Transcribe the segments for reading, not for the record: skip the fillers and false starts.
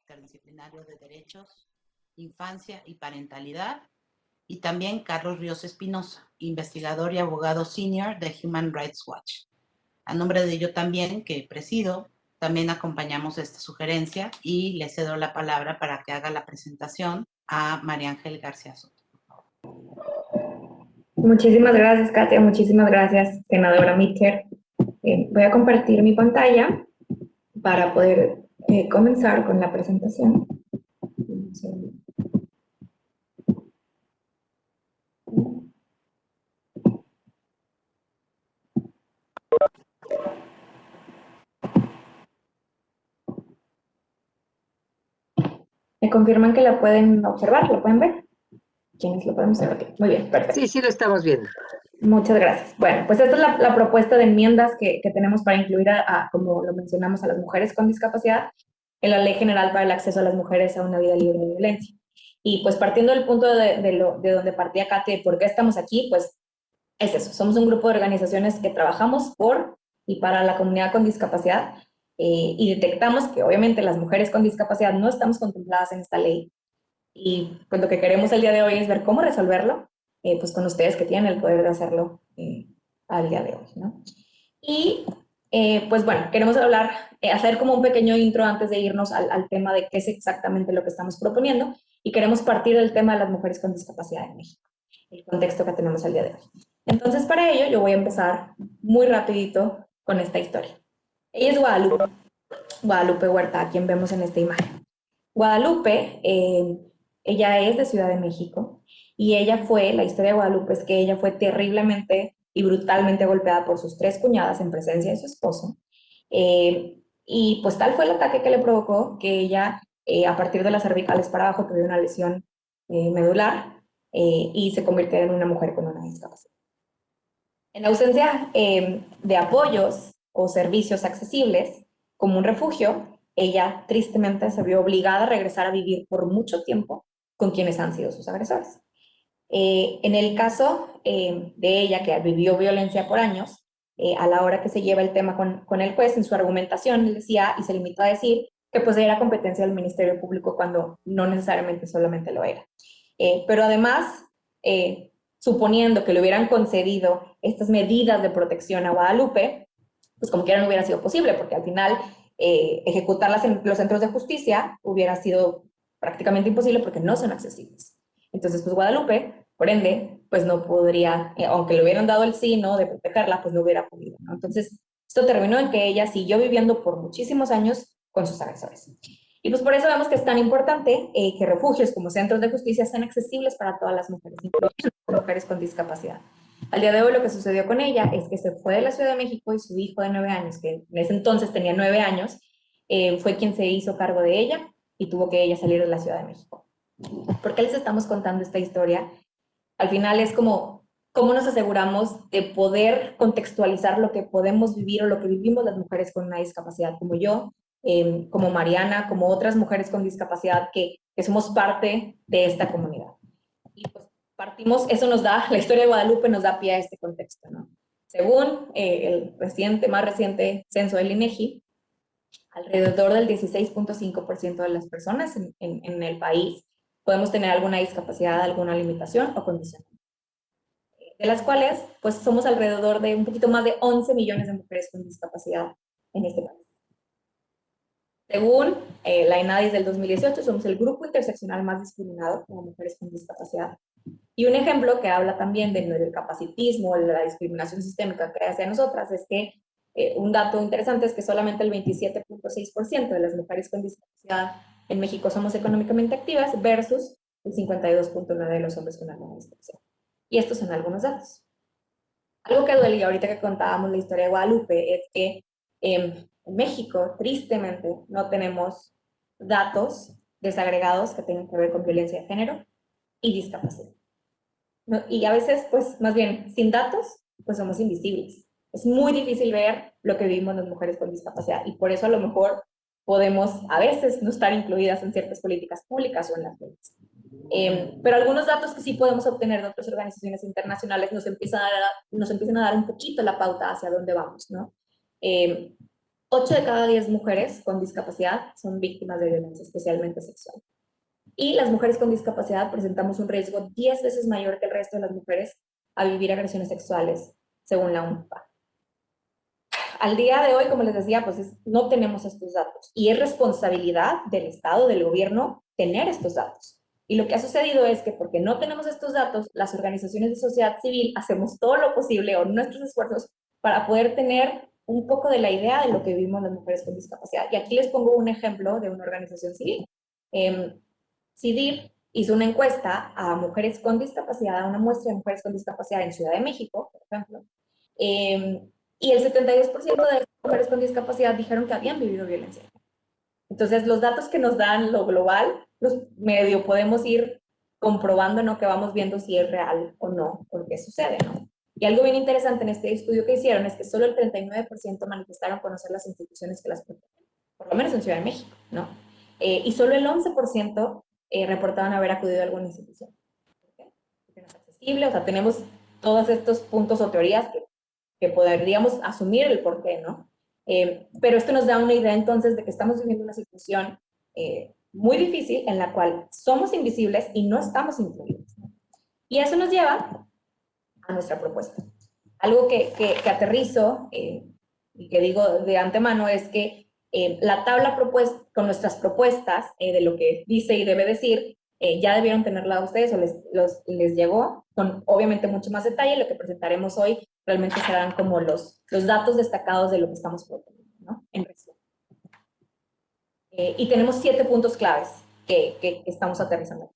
Interdisciplinario de Derechos, Infancia y Parentalidad, y también Carlos Ríos Espinosa, investigador y abogado senior de Human Rights Watch. A nombre de yo también, que presido, también acompañamos esta sugerencia y le cedo la palabra para que haga la presentación a María Ángel García Soto. Muchísimas gracias, Katia. Muchísimas gracias, senadora Mitchell. Voy a compartir mi pantalla para poder comenzar con la presentación. ¿Me confirman que la pueden observar? ¿Lo pueden ver? ¿Quiénes lo pueden observar? Okay. Muy bien, perfecto. Sí, sí lo estamos viendo. Muchas gracias. Bueno, pues esta es la propuesta de enmiendas que tenemos para incluir, como lo mencionamos, a las mujeres con discapacidad en la Ley General para el Acceso a las Mujeres a una Vida Libre de Violencia. Y pues partiendo del punto de donde partía Katy, ¿por qué estamos aquí? Pues es eso, somos un grupo de organizaciones que trabajamos por y para la comunidad con discapacidad y detectamos que obviamente las mujeres con discapacidad no estamos contempladas en esta ley. Y pues lo que queremos el día de hoy es ver cómo resolverlo, pues con ustedes que tienen el poder de hacerlo al día de hoy, ¿no? Y pues bueno, queremos hablar, hacer como un pequeño intro antes de irnos al tema de qué es exactamente lo que estamos proponiendo y queremos partir del tema de las mujeres con discapacidad en México, el contexto que tenemos el día de hoy. Entonces para ello yo voy a empezar muy rapidito con esta historia. Ella es Guadalupe, Guadalupe Huerta, a quien vemos en esta imagen. Guadalupe, ella es de Ciudad de México y la historia de Guadalupe es que ella fue terriblemente y brutalmente golpeada por sus tres cuñadas en presencia de su esposo. Y pues tal fue el ataque que le provocó que ella, a partir de las cervicales para abajo, tuviera una lesión medular y se convirtió en una mujer con una discapacidad. En ausencia de apoyos o servicios accesibles, como un refugio, ella tristemente se vio obligada a regresar a vivir por mucho tiempo con quienes han sido sus agresores. En el caso de ella, que vivió violencia por años, a la hora que se lleva el tema con el juez, en su argumentación, él decía y se limitó a decir que pues era competencia del Ministerio Público cuando no necesariamente solamente lo era. Pero además, suponiendo que le hubieran concedido estas medidas de protección a Guadalupe, pues como quiera no hubiera sido posible, porque al final ejecutarlas en los centros de justicia hubiera sido prácticamente imposible porque no son accesibles. Entonces, pues Guadalupe, por ende, pues no podría, aunque le hubieran dado el sí, ¿no?, de protegerla, pues no hubiera podido, ¿no? Entonces, esto terminó en que ella siguió viviendo por muchísimos años con sus agresores. Y pues por eso vemos que es tan importante que refugios como centros de justicia sean accesibles para todas las mujeres, incluyendo mujeres con discapacidad. Al día de hoy lo que sucedió con ella es que se fue de la Ciudad de México y su hijo de 9 años, que en ese entonces tenía 9 años, fue quien se hizo cargo de ella y tuvo que ella salir de la Ciudad de México. ¿Por qué les estamos contando esta historia? Al final es como cómo nos aseguramos de poder contextualizar lo que podemos vivir o lo que vivimos las mujeres con una discapacidad como yo, como Mariana, como otras mujeres con discapacidad que somos parte de esta comunidad. Y pues partimos, eso nos da, la historia de Guadalupe nos da pie a este contexto, ¿no? Según el más reciente censo del INEGI, alrededor del 16.5% de las personas en el país podemos tener alguna discapacidad, alguna limitación o condición. De las cuales, pues somos alrededor de un poquito más de 11 millones de mujeres con discapacidad en este país. Según la ENADIS del 2018, somos el grupo interseccional más discriminado como mujeres con discapacidad. Y un ejemplo que habla también del capacitismo, de la discriminación sistémica que hay hacia nosotras, es que un dato interesante es que solamente el 27.6% de las mujeres con discapacidad en México somos económicamente activas versus el 52.9% de los hombres con alguna discapacidad. Y estos son algunos datos. Algo que duele, y ahorita que contábamos la historia de Guadalupe, es que en México, tristemente, no tenemos datos desagregados que tengan que ver con violencia de género y discapacidad. ¿no? Y a veces, pues, más bien, sin datos, pues somos invisibles. Es muy difícil ver lo que vivimos las mujeres con discapacidad y por eso a lo mejor podemos a veces no estar incluidas en ciertas políticas públicas o en las leyes. Pero algunos datos que sí podemos obtener de otras organizaciones internacionales nos empiezan a dar un poquito la pauta hacia dónde vamos, ¿no? 8 de cada 10 mujeres con discapacidad son víctimas de violencia, especialmente sexual. Y las mujeres con discapacidad presentamos un riesgo 10 veces mayor que el resto de las mujeres a vivir agresiones sexuales, según la UNFPA. Al día de hoy, como les decía, pues no tenemos estos datos y es responsabilidad del Estado, del gobierno, tener estos datos. Y lo que ha sucedido es que porque no tenemos estos datos, las organizaciones de sociedad civil hacemos todo lo posible o nuestros esfuerzos para poder tener un poco de la idea de lo que vivimos las mujeres con discapacidad. Y aquí les pongo un ejemplo de una organización civil. CIDIR hizo una encuesta a mujeres con discapacidad, a una muestra de mujeres con discapacidad en Ciudad de México, por ejemplo, y el 72% de las mujeres con discapacidad dijeron que habían vivido violencia. Entonces, los datos que nos dan lo global, los medio podemos ir comprobando, ¿no? Que vamos viendo si es real o no, o qué sucede, ¿no? Y algo bien interesante en este estudio que hicieron es que solo el 39% manifestaron conocer las instituciones que las protegen, por lo menos en Ciudad de México, ¿no? Y solo el 11% reportaban haber acudido a alguna institución. ¿Por qué? Porque no es accesible, o sea, tenemos todos estos puntos o teorías que podríamos asumir el porqué, ¿no? Pero esto nos da una idea entonces de que estamos viviendo una situación muy difícil en la cual somos invisibles y no estamos incluidos, ¿no? Y eso nos lleva a nuestra propuesta. Algo que aterrizo y que digo de antemano es que la tabla propuesta, con nuestras propuestas de lo que dice y debe decir, ya debieron tenerla ustedes o les llegó con obviamente mucho más detalle. Lo que presentaremos hoy realmente serán como los datos destacados de lo que estamos proponiendo, ¿no? En resumen. Y tenemos 7 puntos claves que estamos aterrizando.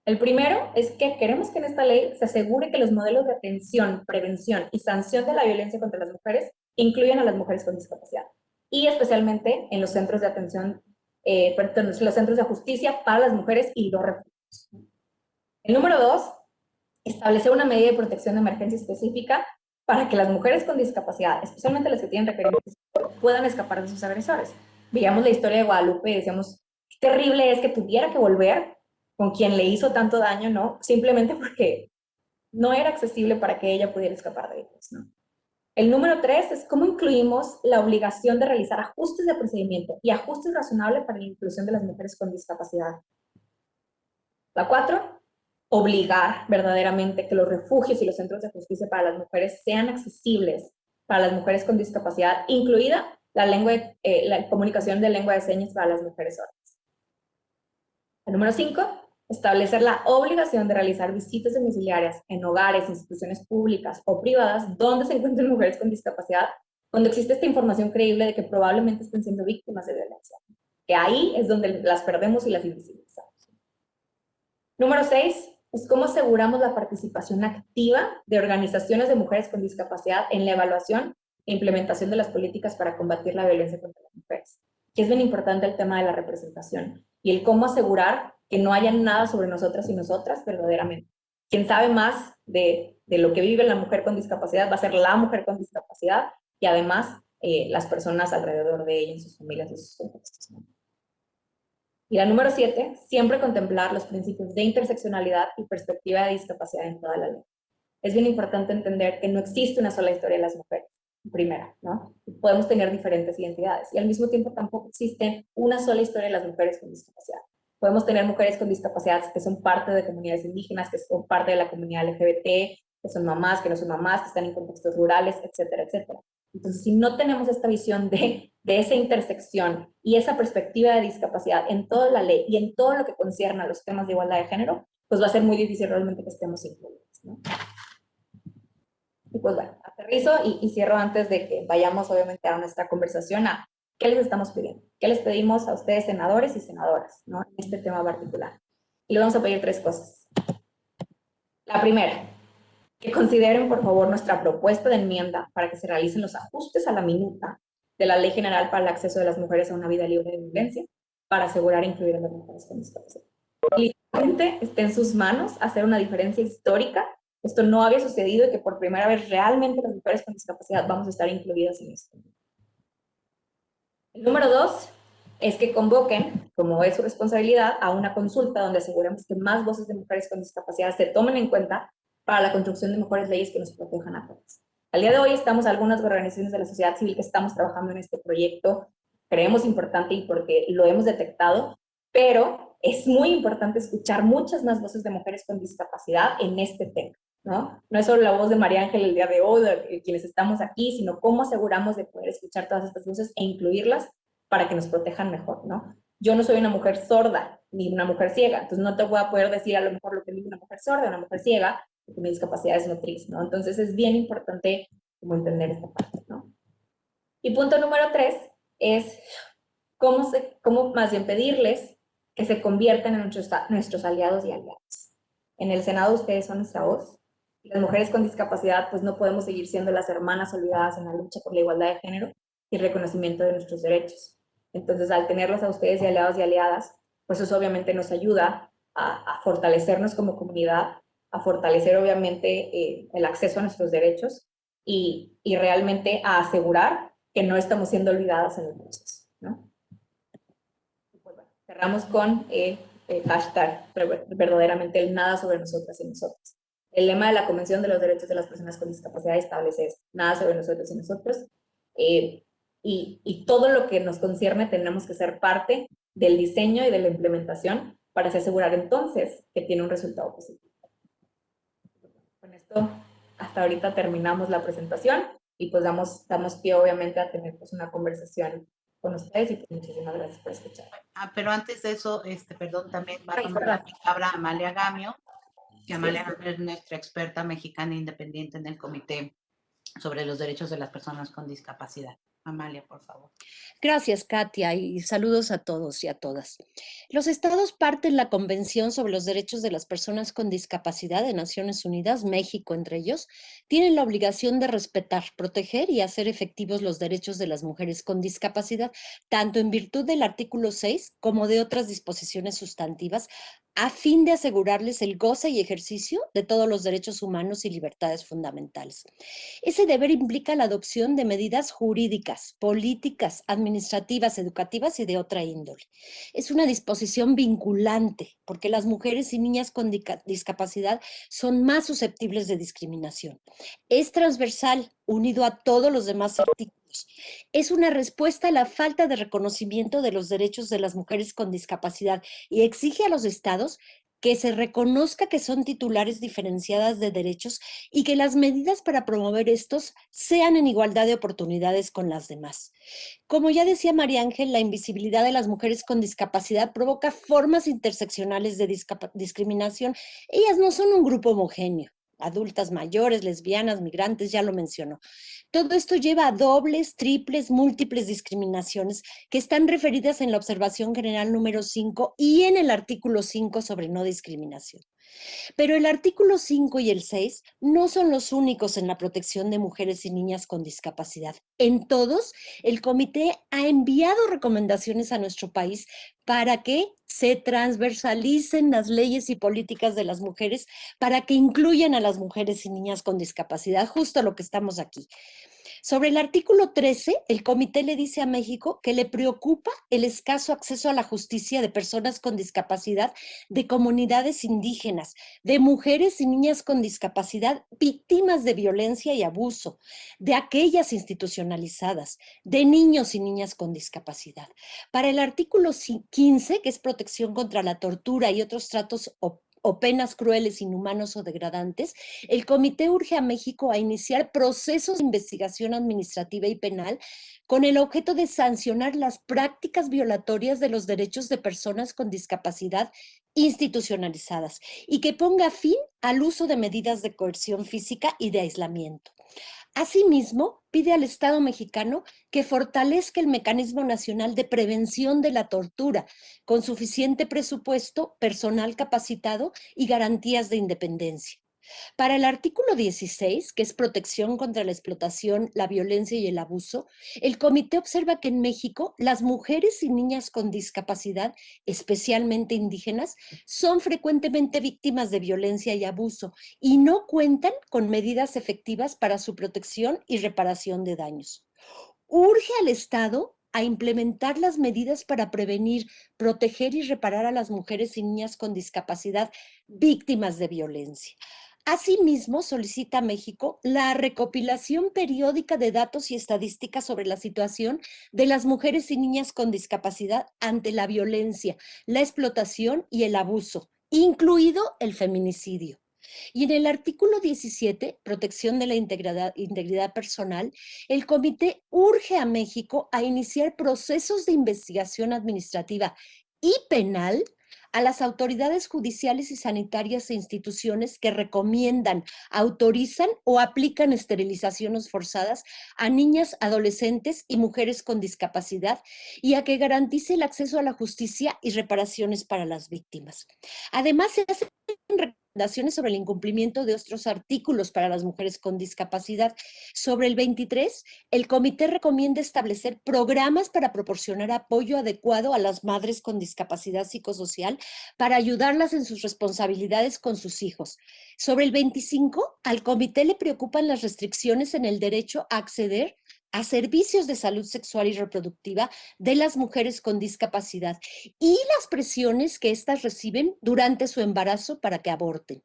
El primero es que queremos que en esta ley se asegure que los modelos de atención, prevención y sanción de la violencia contra las mujeres incluyan a las mujeres con discapacidad y especialmente en los centros de atención, perdón, los centros de justicia para las mujeres y los refugios. El número 2, establecer una medida de protección de emergencia específica para que las mujeres con discapacidad, especialmente las que tienen requerimientos, puedan escapar de sus agresores. Veíamos la historia de Guadalupe y decíamos, qué terrible es que tuviera que volver con quien le hizo tanto daño, ¿no? Simplemente porque no era accesible para que ella pudiera escapar de ellos, ¿no? El número 3 es cómo incluimos la obligación de realizar ajustes de procedimiento y ajustes razonables para la inclusión de las mujeres con discapacidad. La 4, obligar verdaderamente que los refugios y los centros de justicia para las mujeres sean accesibles para las mujeres con discapacidad, incluida la comunicación de lengua de señas para las mujeres sordas. El número 5, establecer la obligación de realizar visitas domiciliarias en hogares, instituciones públicas o privadas donde se encuentren mujeres con discapacidad, cuando existe esta información creíble de que probablemente estén siendo víctimas de violencia. Que ahí es donde las perdemos y las invisibilizamos. Número 6 es cómo aseguramos la participación activa de organizaciones de mujeres con discapacidad en la evaluación e implementación de las políticas para combatir la violencia contra las mujeres. Que es bien importante el tema de la representación y el cómo asegurar que no haya nada sobre nosotras y nosotras verdaderamente. Quien sabe más de lo que vive la mujer con discapacidad va a ser la mujer con discapacidad y además las personas alrededor de ella, en sus familias y sus contextos, ¿no? Y la número 7, siempre contemplar los principios de interseccionalidad y perspectiva de discapacidad en toda la ley. Es bien importante entender que no existe una sola historia de las mujeres, primera, ¿no? Podemos tener diferentes identidades y al mismo tiempo tampoco existe una sola historia de las mujeres con discapacidad. Podemos tener mujeres con discapacidad que son parte de comunidades indígenas, que son parte de la comunidad LGBT, que son mamás, que no son mamás, que están en contextos rurales, etcétera, etcétera. Entonces, si no tenemos esta visión de esa intersección y esa perspectiva de discapacidad en toda la ley y en todo lo que concierne a los temas de igualdad de género, pues va a ser muy difícil realmente que estemos incluidos, ¿no? Y pues bueno, aterrizo y cierro antes de que vayamos obviamente a nuestra conversación a qué les estamos pidiendo. ¿Qué les pedimos a ustedes, senadores y senadoras, ¿no? En este tema particular. Y les vamos a pedir 3 cosas. La primera, que consideren por favor nuestra propuesta de enmienda para que se realicen los ajustes a la minuta de la Ley General para el Acceso de las Mujeres a una Vida Libre de Violencia para asegurar e incluir a las mujeres con discapacidad. Literalmente está en sus manos hacer una diferencia histórica esto no había sucedido y que por primera vez realmente las mujeres con discapacidad vamos a estar incluidas en esto. El número 2 es que convoquen, como es su responsabilidad, a una consulta donde aseguremos que más voces de mujeres con discapacidad se tomen en cuenta para la construcción de mejores leyes que nos protejan a todas. Al día de hoy estamos algunas organizaciones de la sociedad civil que estamos trabajando en este proyecto, creemos importante y porque lo hemos detectado, pero es muy importante escuchar muchas más voces de mujeres con discapacidad en este tema, ¿no? No es solo la voz de María Ángel el día de hoy, de quienes estamos aquí, sino cómo aseguramos de poder escuchar todas estas voces e incluirlas para que nos protejan mejor, ¿no? Yo no soy una mujer sorda ni una mujer ciega, entonces no te voy a poder decir a lo mejor lo que dice una mujer sorda, una mujer ciega, porque mi discapacidad es motriz, ¿no? Entonces es bien importante como entender esta parte, ¿no? Y punto número 3 es cómo más bien pedirles que se conviertan en nuestros aliados y aliadas. En el Senado ustedes son nuestra voz. Las mujeres con discapacidad pues no podemos seguir siendo las hermanas olvidadas en la lucha por la igualdad de género y reconocimiento de nuestros derechos. Entonces, al tenerlos a ustedes de aliados y aliadas, pues eso obviamente nos ayuda a fortalecernos como comunidad, a fortalecer obviamente el acceso a nuestros derechos y realmente a asegurar que no estamos siendo olvidadas en el proceso, ¿no? Pues bueno, cerramos con hashtag verdaderamente el nada sobre nosotras y nosotros. El lema de la Convención de los Derechos de las Personas con Discapacidad establece esto, nada sobre nosotros y nosotros. Y todo lo que nos concierne tenemos que ser parte del diseño y de la implementación para asegurar entonces que tiene un resultado positivo. Con esto, hasta ahorita terminamos la presentación y pues damos pie obviamente a tener pues una conversación con ustedes y pues muchísimas gracias por escuchar. Pero antes de eso, perdón, también va a tomar la palabra Amalia Gamio, que Amalia Gamio es nuestra experta mexicana independiente en el Comité sobre los Derechos de las Personas con Discapacidad. Amalia, por favor. Gracias, Katia, y saludos a todos y a todas. Los estados parten la Convención sobre los Derechos de las Personas con Discapacidad de Naciones Unidas, México entre ellos, tienen la obligación de respetar, proteger y hacer efectivos los derechos de las mujeres con discapacidad, tanto en virtud del artículo 6 como de otras disposiciones sustantivas, a fin de asegurarles el goce y ejercicio de todos los derechos humanos y libertades fundamentales. Ese deber implica la adopción de medidas jurídicas, políticas, administrativas, educativas y de otra índole. Es una disposición vinculante porque las mujeres y niñas con discapacidad son más susceptibles de discriminación. Es transversal, unido a todos los demás artículos. Es una respuesta a la falta de reconocimiento de los derechos de las mujeres con discapacidad y exige a los estados que se reconozca que son titulares diferenciadas de derechos y que las medidas para promover estos sean en igualdad de oportunidades con las demás. Como ya decía María Ángel, la invisibilidad de las mujeres con discapacidad provoca formas interseccionales de discriminación. Ellas no son un grupo homogéneo. Adultas mayores, lesbianas, migrantes, ya lo mencionó. Todo esto lleva a dobles, triples, múltiples discriminaciones que están referidas en la observación general número 5 y en el artículo 5 sobre no discriminación. Pero el artículo 5 y el 6 no son los únicos en la protección de mujeres y niñas con discapacidad. En todos, el comité ha enviado recomendaciones a nuestro país para que se transversalicen las leyes y políticas de las mujeres, para que incluyan a las mujeres y niñas con discapacidad, justo lo que estamos aquí. Sobre el artículo 13, el comité le dice a México que le preocupa el escaso acceso a la justicia de personas con discapacidad, de comunidades indígenas, de mujeres y niñas con discapacidad víctimas de violencia y abuso, de aquellas institucionalizadas, de niños y niñas con discapacidad. Para el artículo 15, que es protección contra la tortura y otros tratos o penas crueles, inhumanos o degradantes, el comité urge a México a iniciar procesos de investigación administrativa y penal con el objeto de sancionar las prácticas violatorias de los derechos de personas con discapacidad institucionalizadas y que ponga fin al uso de medidas de coerción física y de aislamiento. Asimismo, pide al Estado mexicano que fortalezca el Mecanismo Nacional de Prevención de la Tortura, con suficiente presupuesto, personal capacitado y garantías de independencia. Para el artículo 16, que es protección contra la explotación, la violencia y el abuso, el comité observa que en México las mujeres y niñas con discapacidad, especialmente indígenas, son frecuentemente víctimas de violencia y abuso y no cuentan con medidas efectivas para su protección y reparación de daños. Urge al Estado a implementar las medidas para prevenir, proteger y reparar a las mujeres y niñas con discapacidad víctimas de violencia. Asimismo, solicita a México la recopilación periódica de datos y estadísticas sobre la situación de las mujeres y niñas con discapacidad ante la violencia, la explotación y el abuso, incluido el feminicidio. Y en el artículo 17, protección de la integridad personal, el comité urge a México a iniciar procesos de investigación administrativa y penal a las autoridades judiciales y sanitarias e instituciones que recomiendan, autorizan o aplican esterilizaciones forzadas a niñas, adolescentes y mujeres con discapacidad y a que garantice el acceso a la justicia y reparaciones para las víctimas. Además, se hacen recomendaciones sobre el incumplimiento de otros artículos para las mujeres con discapacidad. Sobre el 23, el comité recomienda establecer programas para proporcionar apoyo adecuado a las madres con discapacidad psicosocial para ayudarlas en sus responsabilidades con sus hijos. Sobre el 25, al comité le preocupan las restricciones en el derecho a acceder a servicios de salud sexual y reproductiva de las mujeres con discapacidad y las presiones que éstas reciben durante su embarazo para que aborten.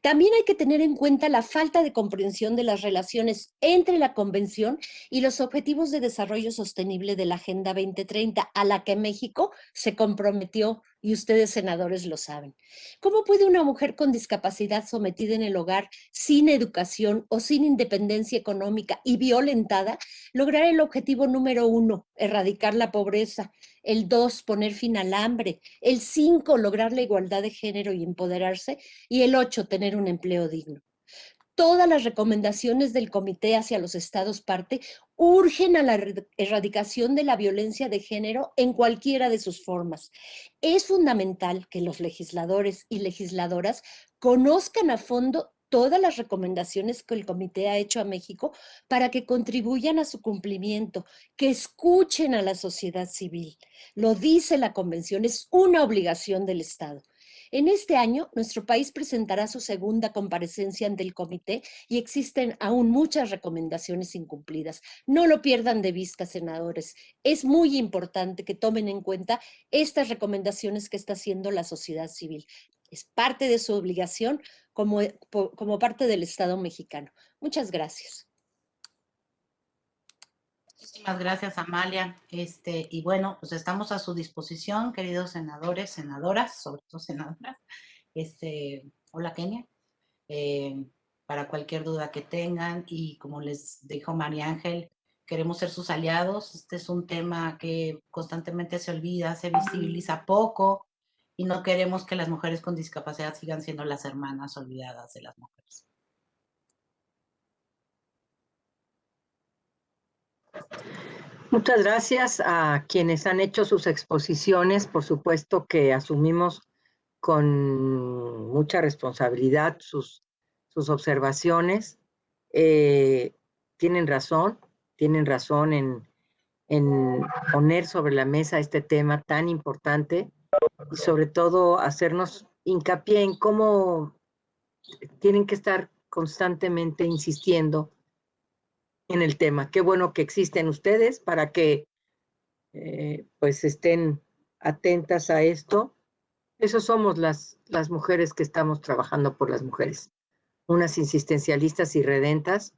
También hay que tener en cuenta la falta de comprensión de las relaciones entre la Convención y los Objetivos de Desarrollo Sostenible de la Agenda 2030, a la que México se comprometió, y ustedes, senadores, lo saben. ¿Cómo puede una mujer con discapacidad sometida en el hogar, sin educación o sin independencia económica y violentada, lograr el objetivo número 1, erradicar la pobreza, el 2, poner fin al hambre, el 5, lograr la igualdad de género y empoderarse, y el 8, tener un empleo digno? Todas las recomendaciones del comité hacia los estados parte urgen a la erradicación de la violencia de género en cualquiera de sus formas. Es fundamental que los legisladores y legisladoras conozcan a fondo todas las recomendaciones que el comité ha hecho a México para que contribuyan a su cumplimiento, que escuchen a la sociedad civil. Lo dice la Convención, es una obligación del Estado. En este año, nuestro país presentará su segunda comparecencia ante el comité y existen aún muchas recomendaciones incumplidas. No lo pierdan de vista, senadores. Es muy importante que tomen en cuenta estas recomendaciones que está haciendo la sociedad civil. Es parte de su obligación como parte del Estado mexicano. Muchas gracias. Muchísimas gracias, Amalia. Y bueno, pues estamos a su disposición, queridos senadores, senadoras, sobre todo senadoras. Hola, Kenia. Para cualquier duda que tengan, y como les dijo María Ángel, queremos ser sus aliados. Este es un tema que constantemente se olvida, se visibiliza poco, y no queremos que las mujeres con discapacidad sigan siendo las hermanas olvidadas de las mujeres. Muchas gracias a quienes han hecho sus exposiciones. Por supuesto que asumimos con mucha responsabilidad sus observaciones. Tienen razón en poner sobre la mesa este tema tan importante y sobre todo hacernos hincapié en cómo tienen que estar constantemente insistiendo en el tema. Qué bueno que existen ustedes para que pues estén atentas a esto. Eso somos las mujeres que estamos trabajando por las mujeres, unas insistencialistas y redentas,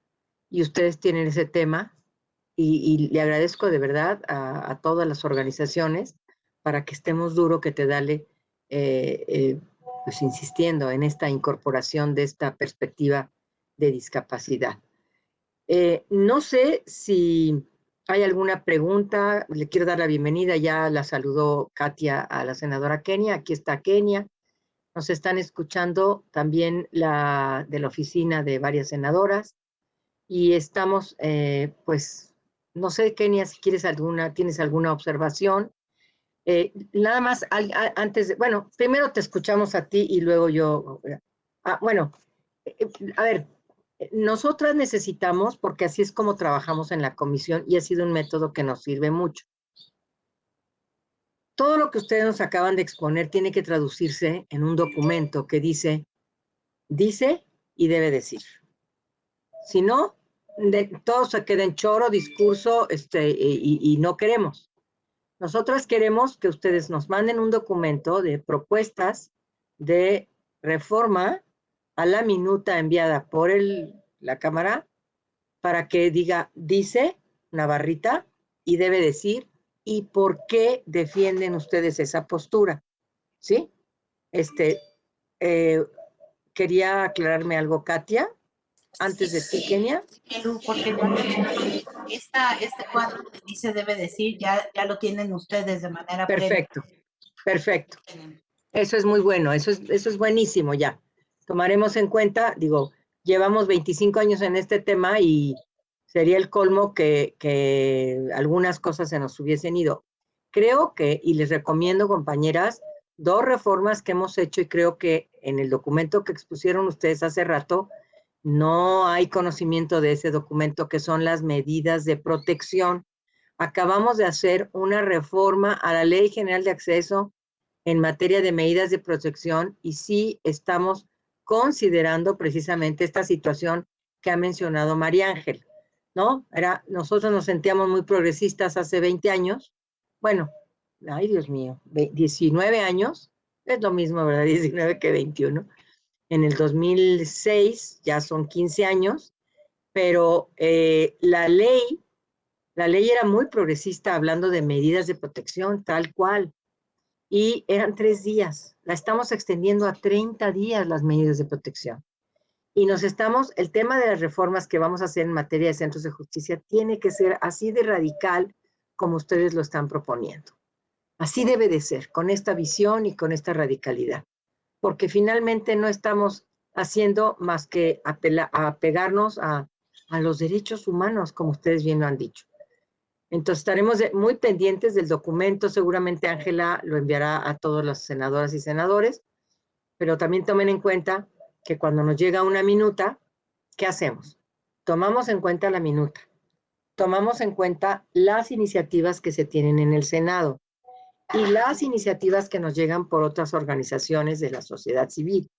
y ustedes tienen ese tema, y le agradezco de verdad a todas las organizaciones para que estemos duro que te dale, pues insistiendo en esta incorporación de esta perspectiva de discapacidad. No sé si hay alguna pregunta. Le quiero dar la bienvenida. Ya la saludó Katia a la senadora Kenia. Aquí está Kenia. Nos están escuchando también de la oficina de varias senadoras. Y estamos, pues, no sé, Kenia, si tienes alguna observación. Nada más, antes de, bueno, primero te escuchamos a ti y luego yo. Bueno, A ver, nosotras necesitamos, porque así es como trabajamos en la comisión y ha sido un método que nos sirve mucho. Todo lo que ustedes nos acaban de exponer tiene que traducirse en un documento que dice y debe decir. Si no, todo se queda en choro, discurso, y no queremos. Nosotras queremos que ustedes nos manden un documento de propuestas de reforma a la minuta enviada por la Cámara para que dice una barrita y debe decir y por qué defienden ustedes esa postura, ¿sí? Quería aclararme algo, Katia, antes de ti, Kenia. Porque ya este cuadro que dice debe decir, ya lo tienen ustedes de manera Perfecto, perfecto. previa. Eso es muy bueno, eso es buenísimo ya. Tomaremos en cuenta, llevamos 25 años en este tema y sería el colmo que algunas cosas se nos hubiesen ido. Creo que, y les recomiendo, compañeras, 2 reformas que hemos hecho y creo que en el documento que expusieron ustedes hace rato, no hay conocimiento de ese documento, que son las medidas de protección. Acabamos de hacer una reforma a la Ley General de Acceso en materia de medidas de protección y sí estamos considerando precisamente esta situación que ha mencionado María Ángel, ¿no? Nosotros nos sentíamos muy progresistas hace 20 años, bueno, ay Dios mío, 19 años, es lo mismo, ¿verdad? 19 que 21. En el 2006 ya son 15 años, pero la ley era muy progresista hablando de medidas de protección, tal cual, y eran 3 días. La estamos extendiendo a 30 días las medidas de protección. Y el tema de las reformas que vamos a hacer en materia de centros de justicia tiene que ser así de radical como ustedes lo están proponiendo. Así debe de ser, con esta visión y con esta radicalidad. Porque finalmente no estamos haciendo más que apegarnos a los derechos humanos, como ustedes bien lo han dicho. Entonces estaremos muy pendientes del documento, seguramente Ángela lo enviará a todas las senadoras y senadores, pero también tomen en cuenta que cuando nos llega una minuta, ¿qué hacemos? Tomamos en cuenta la minuta, tomamos en cuenta las iniciativas que se tienen en el Senado y las iniciativas que nos llegan por otras organizaciones de la sociedad civil.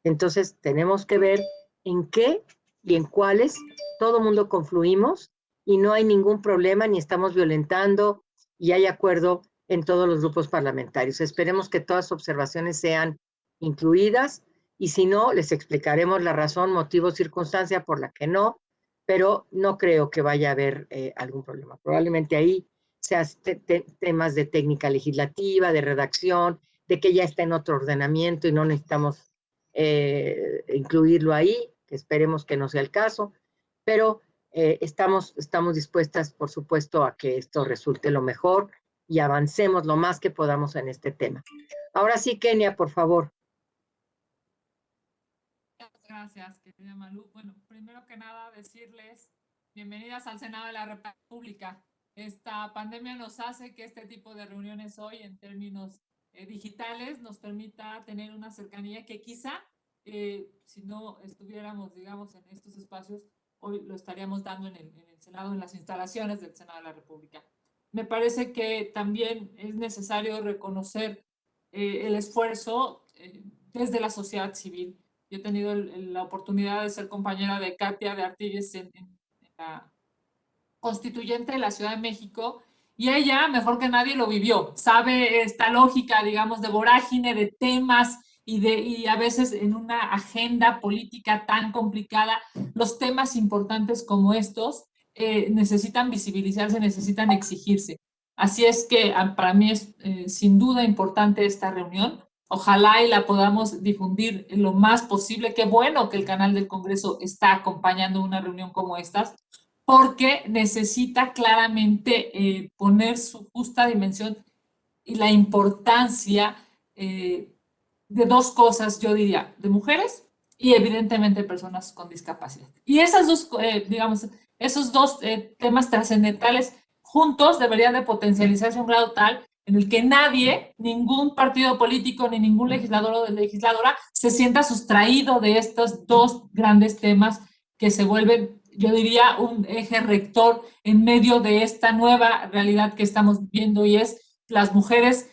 Entonces tenemos que ver en qué y en cuáles todo mundo confluimos y no hay ningún problema ni estamos violentando y hay acuerdo en todos los grupos parlamentarios. Esperemos que todas las observaciones sean incluidas y si no, les explicaremos la razón, motivo, circunstancia por la que no, pero no creo que vaya a haber algún problema. Probablemente ahí sea temas de técnica legislativa, de redacción, de que ya está en otro ordenamiento y no necesitamos incluirlo ahí, que esperemos que no sea el caso, pero estamos dispuestas, por supuesto, a que esto resulte lo mejor y avancemos lo más que podamos en este tema. Ahora sí, Kenia, por favor. Gracias, querida Malú. Bueno, primero que nada, decirles bienvenidas al Senado de la República. Esta pandemia nos hace que este tipo de reuniones hoy, en términos digitales, nos permita tener una cercanía que quizá, si no estuviéramos, digamos, en estos espacios, hoy lo estaríamos dando en el Senado, en las instalaciones del Senado de la República. Me parece que también es necesario reconocer el esfuerzo desde la sociedad civil. Yo he tenido la oportunidad de ser compañera de Katia de Artigues en la constituyente de la Ciudad de México, y ella, mejor que nadie, lo vivió. Sabe esta lógica, digamos, de vorágine, de temas, y a veces en una agenda política tan complicada, los temas importantes como estos necesitan visibilizarse, necesitan exigirse. Así es que para mí es sin duda importante esta reunión. Ojalá y la podamos difundir lo más posible. Qué bueno que el canal del Congreso está acompañando una reunión como estas, porque necesita claramente poner su justa dimensión y la importancia de 2 cosas, yo diría, de mujeres y evidentemente personas con discapacidad. Y esas dos, digamos, esos 2 temas trascendentales juntos deberían de potencializarse a un grado tal en el que nadie, ningún partido político ni ningún legislador o legisladora se sienta sustraído de estos dos grandes temas que se vuelven, yo diría, un eje rector en medio de esta nueva realidad que estamos viendo, y es las mujeres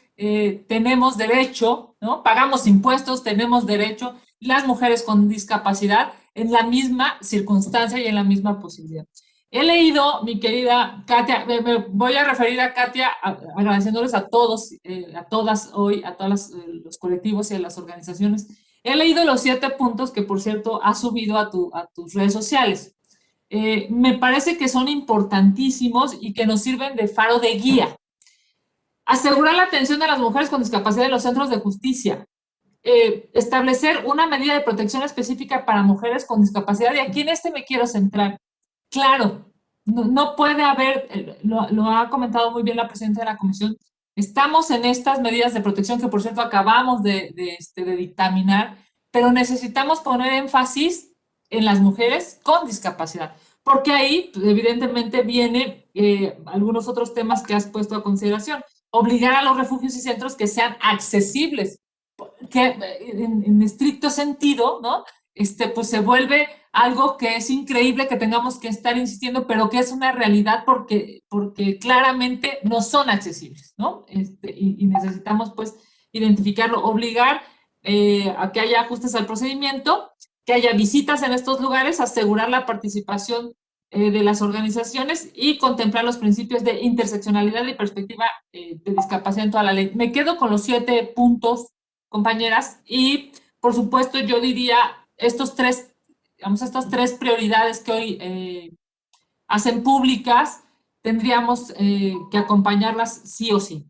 tenemos derecho, ¿no? Pagamos impuestos, tenemos derecho, las mujeres con discapacidad en la misma circunstancia y en la misma posibilidad. He leído, mi querida Katia, me voy a referir a Katia agradeciéndoles a todos, a todas hoy, a todos los colectivos y a las organizaciones. He leído los 7 puntos que, por cierto, has subido a tus redes sociales. Me parece que son importantísimos y que nos sirven de faro de guía. Asegurar la atención de las mujeres con discapacidad en los centros de justicia. Establecer una medida de protección específica para mujeres con discapacidad, y aquí en me quiero centrar. Claro, no puede haber, lo ha comentado muy bien la presidenta de la comisión, estamos en estas medidas de protección que, por cierto, acabamos de dictaminar, pero necesitamos poner énfasis en las mujeres con discapacidad, porque ahí, pues, evidentemente, vienen algunos otros temas que has puesto a consideración. Obligar a los refugios y centros que sean accesibles, que en estricto sentido, ¿no? Pues se vuelve algo que es increíble que tengamos que estar insistiendo, pero que es una realidad porque claramente no son accesibles, ¿no? Y necesitamos, pues, identificarlo, obligar a que haya ajustes al procedimiento, que haya visitas en estos lugares, asegurar la participación de las organizaciones y contemplar los principios de interseccionalidad y perspectiva de discapacidad en toda la ley. Me quedo con los 7 puntos, compañeras, y por supuesto yo diría estas 3 prioridades que hoy hacen públicas, tendríamos que acompañarlas sí o sí.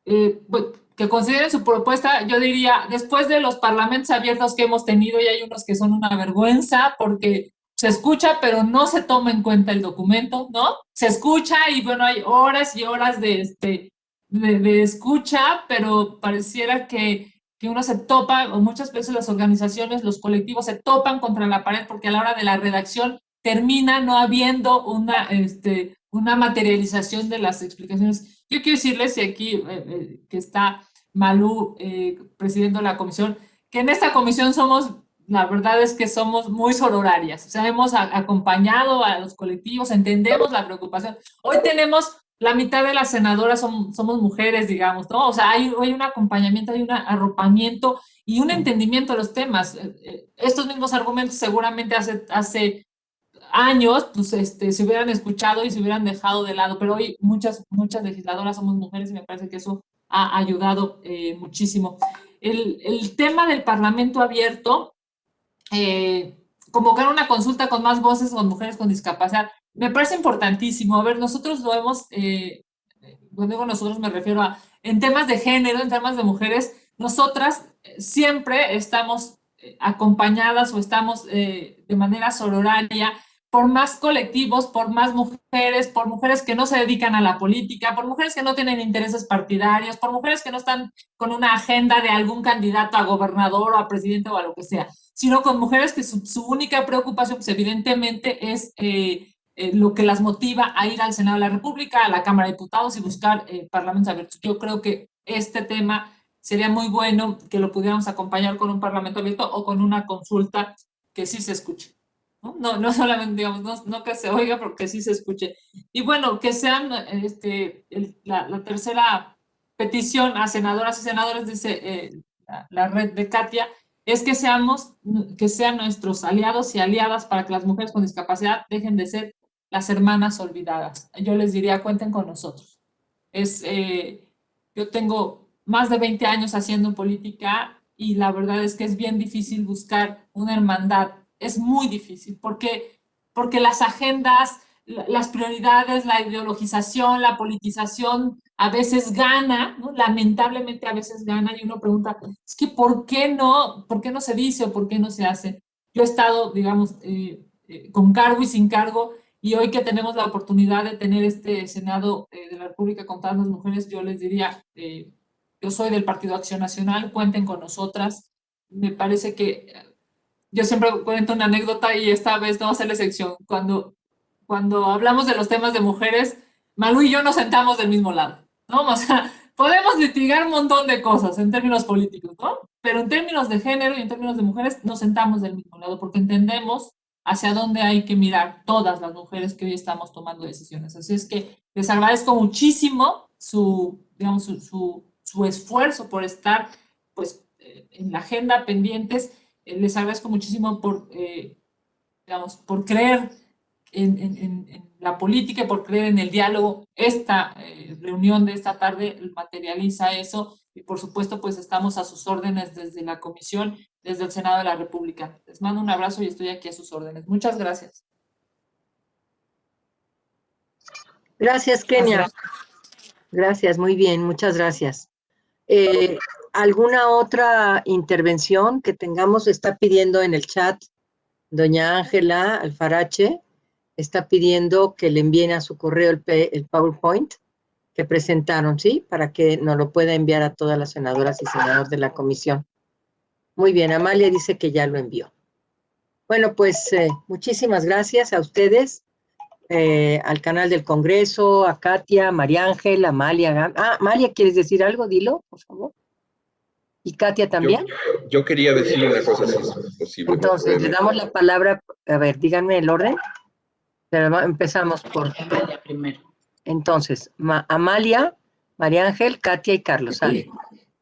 Que consideren su propuesta, yo diría, después de los parlamentos abiertos que hemos tenido, y hay unos que son una vergüenza porque se escucha, pero no se toma en cuenta el documento, ¿no? Se escucha y bueno, hay horas y horas de escucha, pero pareciera que uno se topa, o muchas veces las organizaciones, los colectivos se topan contra la pared porque a la hora de la redacción termina no habiendo una materialización de las explicaciones. Yo quiero decirles, y aquí que está Malú presidiendo la comisión, que en esta comisión la verdad es que somos muy sororarias, o sea, hemos acompañado a los colectivos, entendemos la preocupación. Hoy tenemos la mitad de las senadoras somos mujeres, digamos, ¿no? O sea, hay un acompañamiento, hay un arropamiento y un entendimiento de los temas. Estos mismos argumentos seguramente hace años, pues, se hubieran escuchado y se hubieran dejado de lado, pero hoy muchas legisladoras somos mujeres y me parece que eso ha ayudado muchísimo. El tema del Parlamento abierto, convocar una consulta con más voces con mujeres con discapacidad, me parece importantísimo. A ver, nosotros lo hemos, cuando digo nosotros me refiero a, en temas de género, en temas de mujeres, nosotras siempre estamos acompañadas o estamos de manera sororaria por más colectivos, por más mujeres, por mujeres que no se dedican a la política, por mujeres que no tienen intereses partidarios, por mujeres que no están con una agenda de algún candidato a gobernador o a presidente o a lo que sea, sino con mujeres que su única preocupación, pues evidentemente, es lo que las motiva a ir al Senado de la República, a la Cámara de Diputados y buscar parlamentos abiertos. Yo creo que este tema sería muy bueno que lo pudiéramos acompañar con un parlamento abierto o con una consulta que sí se escuche. No solamente, digamos, no que se oiga, porque sí se escuche. Y bueno, que sean la tercera petición a senadoras y senadores, dice la red de Katia, es que sean nuestros aliados y aliadas para que las mujeres con discapacidad dejen de ser las hermanas olvidadas. Yo les diría, cuenten con nosotros. Yo tengo más de 20 años haciendo política y la verdad es que es bien difícil buscar una hermandad. Es muy difícil porque las agendas, las prioridades, la ideologización, la politización a veces gana, ¿no? Lamentablemente a veces gana, y uno pregunta, es que ¿por qué no se dice o por qué no se hace? Yo he estado, digamos, con cargo y sin cargo, y hoy que tenemos la oportunidad de tener este Senado de la República con tantas mujeres, yo les diría, yo soy del Partido Acción Nacional, cuenten con nosotras. Me parece que yo siempre cuento una anécdota y esta vez no va a ser la excepción. Cuando hablamos de los temas de mujeres, Malú y yo nos sentamos del mismo lado, ¿no? O sea, podemos litigar un montón de cosas en términos políticos, ¿no? Pero en términos de género y en términos de mujeres nos sentamos del mismo lado porque entendemos hacia dónde hay que mirar todas las mujeres que hoy estamos tomando decisiones. Así es que les agradezco muchísimo digamos, su esfuerzo por estar, pues, en la agenda pendientes. Les agradezco muchísimo digamos, por creer en la política, por creer en el diálogo. Esta reunión de esta tarde materializa eso y por supuesto pues estamos a sus órdenes desde la Comisión, desde el Senado de la República. Les mando un abrazo y estoy aquí a sus órdenes. Muchas gracias. Gracias, Kenia. Gracias, muy bien, muchas gracias. ¿Alguna otra intervención que tengamos? Está pidiendo en el chat doña Ángela Alfarache, está pidiendo que le envíen a su correo el PowerPoint que presentaron, ¿sí? Para que nos lo pueda enviar a todas las senadoras y senadores de la comisión. Muy bien, Amalia dice que ya lo envió. Bueno, pues muchísimas gracias a ustedes, al canal del Congreso, a Katia, María Ángel, Amalia. Amalia, ¿quieres decir algo? Dilo, por favor. ¿Y Katia también? Yo quería decir una cosa, si es posible. Entonces, le damos la palabra, a ver, díganme el orden. Pero empezamos por Amalia primero. Entonces, Amalia, María Ángel, Katia y Carlos. ¿Sale?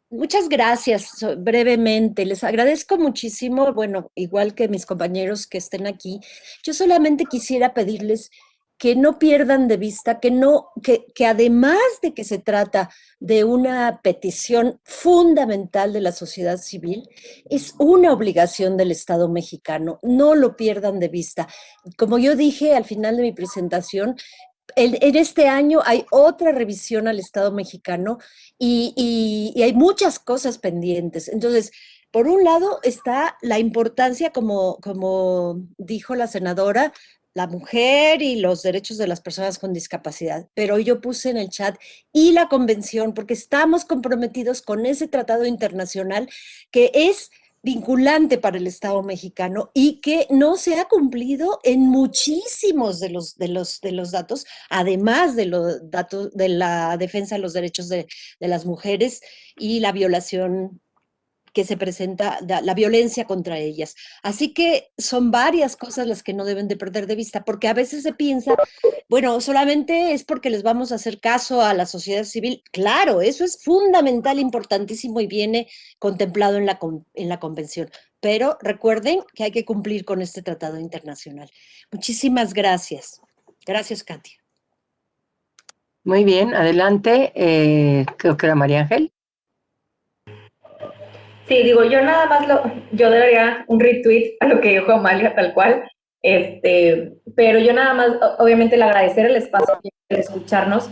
Muchas gracias. Brevemente, les agradezco muchísimo, bueno, igual que mis compañeros que estén aquí, yo solamente quisiera pedirles que no pierdan de vista, que además de que se trata de una petición fundamental de la sociedad civil, es una obligación del Estado mexicano. No lo pierdan de vista. Como yo dije al final de mi presentación, en este año hay otra revisión al Estado mexicano y hay muchas cosas pendientes. Entonces, por un lado está la importancia, como dijo la senadora, la mujer y los derechos de las personas con discapacidad. Pero yo puse en el chat y la convención, porque estamos comprometidos con ese tratado internacional que es vinculante para el Estado mexicano y que no se ha cumplido en muchísimos de los datos, además de los datos de la defensa de los derechos de las mujeres y la violación que se presenta, la violencia contra ellas. Así que son varias cosas las que no deben de perder de vista, porque a veces se piensa, bueno, solamente es porque les vamos a hacer caso a la sociedad civil. Claro, eso es fundamental, importantísimo y viene contemplado en la convención. Pero recuerden que hay que cumplir con este tratado internacional. Muchísimas gracias. Gracias, Katia. Muy bien, adelante. Creo que era María Ángel. Sí, digo, yo nada más yo daría un retweet a lo que dijo Amalia tal cual, pero yo nada más, obviamente, le agradecer el espacio, el escucharnos,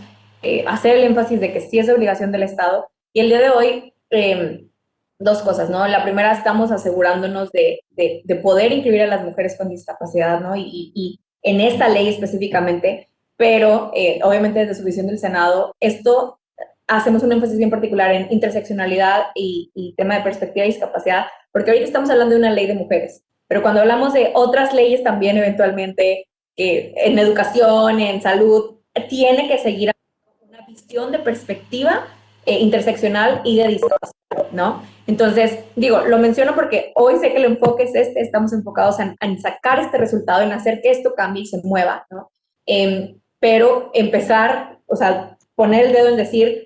hacer el énfasis de que sí es obligación del Estado, y el día de hoy, dos cosas, ¿no? La primera, estamos asegurándonos de poder incluir a las mujeres con discapacidad, ¿no? Y en esta ley específicamente, pero obviamente desde su visión del Senado, esto hacemos un énfasis bien particular en interseccionalidad y tema de perspectiva de discapacidad, porque ahorita estamos hablando de una ley de mujeres, pero cuando hablamos de otras leyes también eventualmente, en educación, en salud, tiene que seguir una visión de perspectiva interseccional y de discapacidad, ¿no? Entonces, digo, lo menciono porque hoy sé que el enfoque es estamos enfocados en sacar este resultado, en hacer que esto cambie y se mueva, ¿no? Pero empezar, o sea, poner el dedo en decir,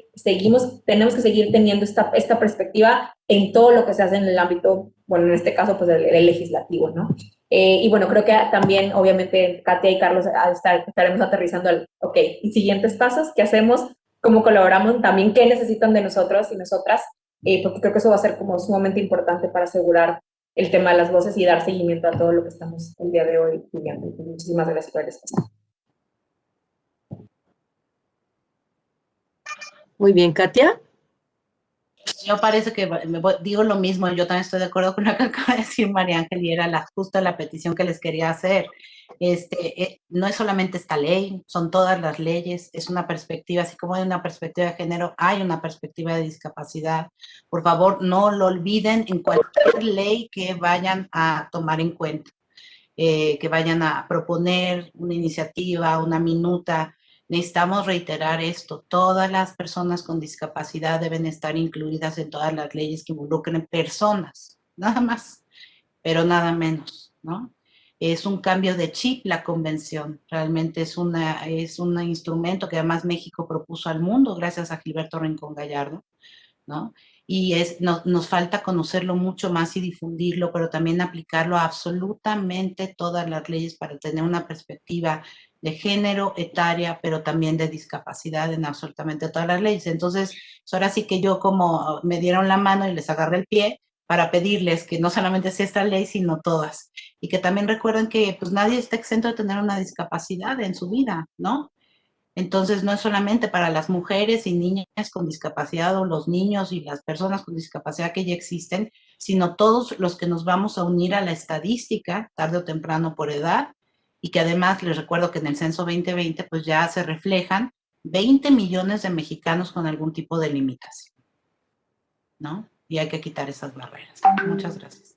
tenemos que seguir teniendo esta perspectiva en todo lo que se hace en el ámbito, bueno, en este caso, pues el legislativo, ¿no? Y bueno, creo que también, obviamente, Katia y Carlos estaremos aterrizando ok, y siguientes pasos, ¿qué hacemos? ¿Cómo colaboramos? También, ¿qué necesitan de nosotros y nosotras? Porque creo que eso va a ser como sumamente importante para asegurar el tema de las voces y dar seguimiento a todo lo que estamos el día de hoy viviendo. Muchísimas gracias por el espacio. Muy bien, Katia. Yo parece que digo lo mismo, yo también estoy de acuerdo con lo que acaba de decir María Ángel y era justa la petición que les quería hacer. No es solamente esta ley, son todas las leyes, es una perspectiva, así como hay una perspectiva de género, hay una perspectiva de discapacidad. Por favor, no lo olviden en cualquier ley que vayan a tomar en cuenta, que vayan a proponer una iniciativa, una minuta. necesitamos reiterar esto. Todas las personas con discapacidad deben estar incluidas en todas las leyes que involucren personas, nada más, pero nada menos, ¿no? Es un cambio de chip la convención, realmente es un instrumento que además México propuso al mundo gracias a Gilberto Rincón Gallardo, ¿no? Y nos falta conocerlo mucho más y difundirlo, pero también aplicarlo a absolutamente todas las leyes para tener una perspectiva de género, etaria, pero también de discapacidad en absolutamente todas las leyes. Entonces, ahora sí que yo como me dieron la mano y les agarré el pie para pedirles que no solamente sea esta ley, sino todas. Y que también recuerden que pues nadie está exento de tener una discapacidad en su vida, ¿no? Entonces, no es solamente para las mujeres y niñas con discapacidad o los niños y las personas con discapacidad que ya existen, sino todos los que nos vamos a unir a la estadística, tarde o temprano por edad, y que además les recuerdo que en el censo 2020 pues ya se reflejan 20 millones de mexicanos con algún tipo de limitación, ¿no? Y hay que quitar esas barreras. Muchas gracias.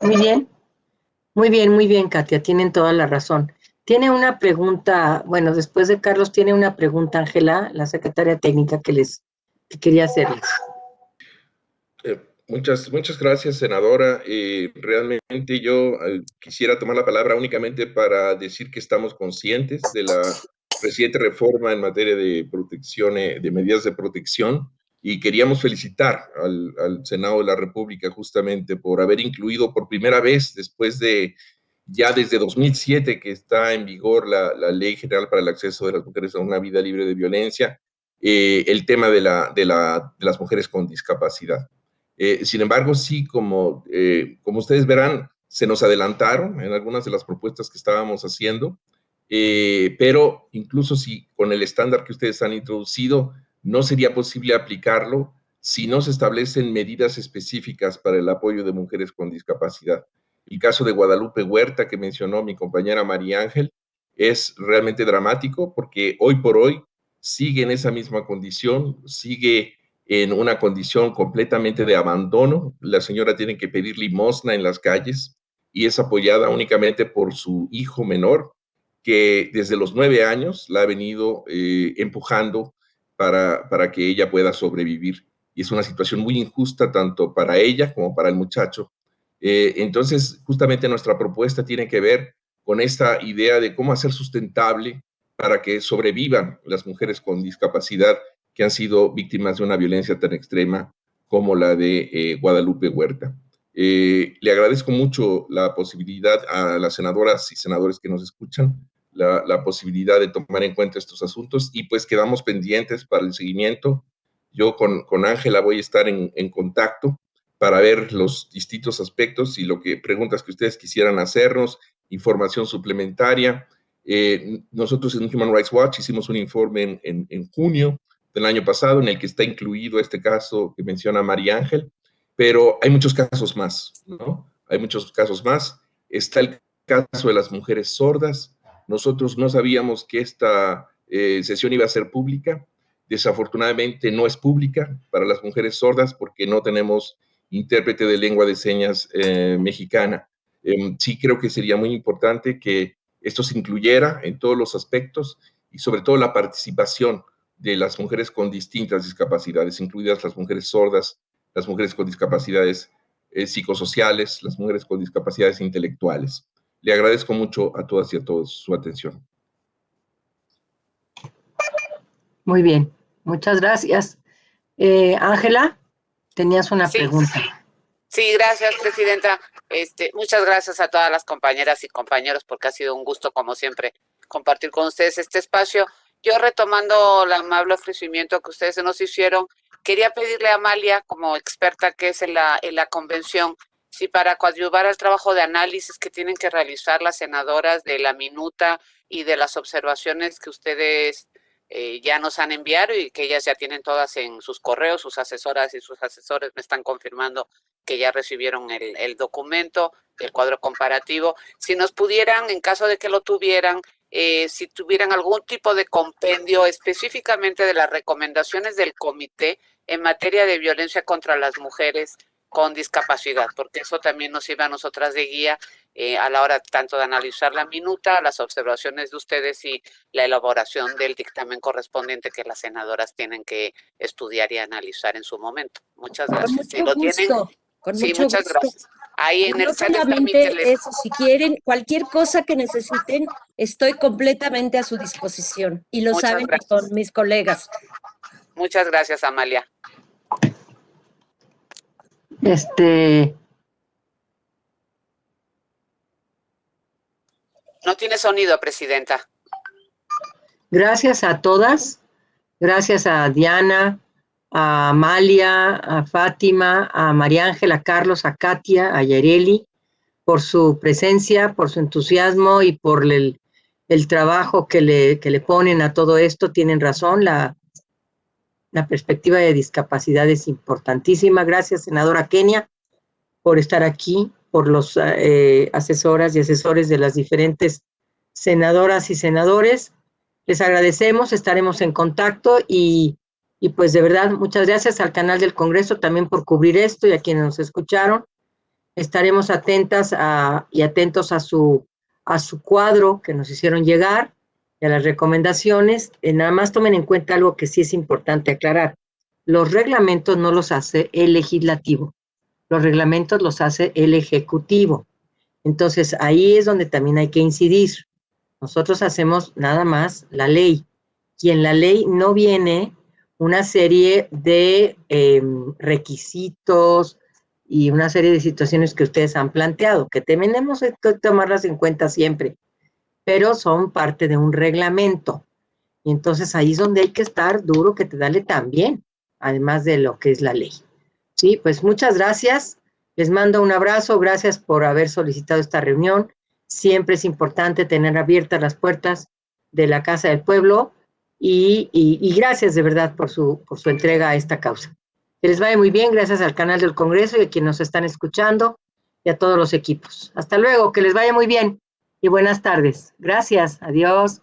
Muy bien. Muy bien, Katia, tienen toda la razón. Tiene una pregunta, bueno, después de Carlos, tiene una pregunta, Ángela, la secretaria técnica que quería hacerles. Muchas gracias, senadora. Realmente yo quisiera tomar la palabra únicamente para decir que estamos conscientes de la reciente reforma en materia de protección, de medidas de protección, y queríamos felicitar al Senado de la República justamente por haber incluido por primera vez, después de ya desde 2007 que está en vigor la Ley General para el Acceso de las Mujeres a una Vida Libre de Violencia, el tema de las mujeres con discapacidad. Sin embargo, sí, como ustedes verán, se nos adelantaron en algunas de las propuestas que estábamos haciendo, pero incluso si con el estándar que ustedes han introducido, no sería posible aplicarlo si no se establecen medidas específicas para el apoyo de mujeres con discapacidad. El caso de Guadalupe Huerta, que mencionó mi compañera María Ángel, es realmente dramático porque hoy por hoy sigue en esa misma condición, sigue en una condición completamente de abandono. La señora tiene que pedir limosna en las calles y es apoyada únicamente por su hijo menor, que desde los 9 años la ha venido empujando para que ella pueda sobrevivir. Y es una situación muy injusta tanto para ella como para el muchacho. Entonces, justamente nuestra propuesta tiene que ver con esta idea de cómo hacer sustentable para que sobrevivan las mujeres con discapacidad que han sido víctimas de una violencia tan extrema como la de Guadalupe Huerta. Le agradezco mucho la posibilidad a las senadoras y senadores que nos escuchan, la posibilidad de tomar en cuenta estos asuntos, y pues quedamos pendientes para el seguimiento. Yo con Ángela voy a estar en contacto para ver los distintos aspectos y preguntas que ustedes quisieran hacernos, información suplementaria. Nosotros en Human Rights Watch hicimos un informe en junio del año pasado en el que está incluido este caso que menciona María Ángel, pero hay muchos casos más, ¿no? Hay muchos casos más. Está el caso de las mujeres sordas. Nosotros no sabíamos que esta sesión iba a ser pública. Desafortunadamente no es pública para las mujeres sordas porque no tenemos intérprete de lengua de señas mexicana. Sí creo que sería muy importante que esto se incluyera en todos los aspectos y sobre todo la participación de las mujeres con distintas discapacidades, incluidas las mujeres sordas, las mujeres con discapacidades psicosociales, las mujeres con discapacidades intelectuales. Le agradezco mucho a todas y a todos su atención. Muy bien, muchas gracias. Ángela, tenías una pregunta. Sí, gracias, presidenta. Muchas gracias a todas las compañeras y compañeros porque ha sido un gusto, como siempre, compartir con ustedes este espacio. Yo, retomando el amable ofrecimiento que ustedes nos hicieron, quería pedirle a Amalia, como experta que es en la convención, si para coadyuvar al trabajo de análisis que tienen que realizar las senadoras de la minuta y de las observaciones que ustedes ya nos han enviado y que ellas ya tienen todas en sus correos, sus asesoras y sus asesores me están confirmando que ya recibieron el documento, el cuadro comparativo. Si nos pudieran, en caso de que lo tuvieran, si tuvieran algún tipo de compendio específicamente de las recomendaciones del comité en materia de violencia contra las mujeres con discapacidad, porque eso también nos sirve a nosotras de guía a la hora tanto de analizar la minuta, las observaciones de ustedes y la elaboración del dictamen correspondiente que las senadoras tienen que estudiar y analizar en su momento. Muchas Con gracias. mucho gusto, con Sí, mucho muchas gusto. gracias. Ahí Y en no el chat está mi solamente teléfono. eso, si quieren, cualquier cosa que necesiten, estoy completamente a su disposición. Y lo Muchas saben gracias. con mis colegas. Muchas gracias, Amalia. No tiene sonido, Presidenta. Gracias a todas, gracias a Diana, a Amalia, a Fátima, a María Ángela, a Carlos, a Katia, a Yareli, por su presencia, por su entusiasmo y por el trabajo que le ponen a todo esto. Tienen razón, la perspectiva de discapacidad es importantísima. Gracias, senadora Kenia, por estar aquí, por los asesoras y asesores de las diferentes senadoras y senadores. Les agradecemos, estaremos en contacto y pues de verdad, muchas gracias al canal del Congreso también por cubrir esto y a quienes nos escucharon. Estaremos atentas y atentos a su cuadro que nos hicieron llegar y a las recomendaciones. Nada más tomen en cuenta algo que sí es importante aclarar. Los reglamentos no los hace el legislativo, los reglamentos los hace el ejecutivo. Entonces, ahí es donde también hay que incidir. Nosotros hacemos nada más la ley, y en la ley no viene una serie de requisitos y una serie de situaciones que ustedes han planteado, que tenemos que tomarlas en cuenta siempre, pero son parte de un reglamento. Y entonces ahí es donde hay que estar duro, que te dale también, además de lo que es la ley. Sí, pues muchas gracias. Les mando un abrazo. Gracias por haber solicitado esta reunión. Siempre es importante tener abiertas las puertas de la Casa del Pueblo y gracias de verdad por su entrega a esta causa. Que les vaya muy bien. Gracias al canal del Congreso y a quienes nos están escuchando y a todos los equipos. Hasta luego. Que les vaya muy bien y buenas tardes. Gracias. Adiós.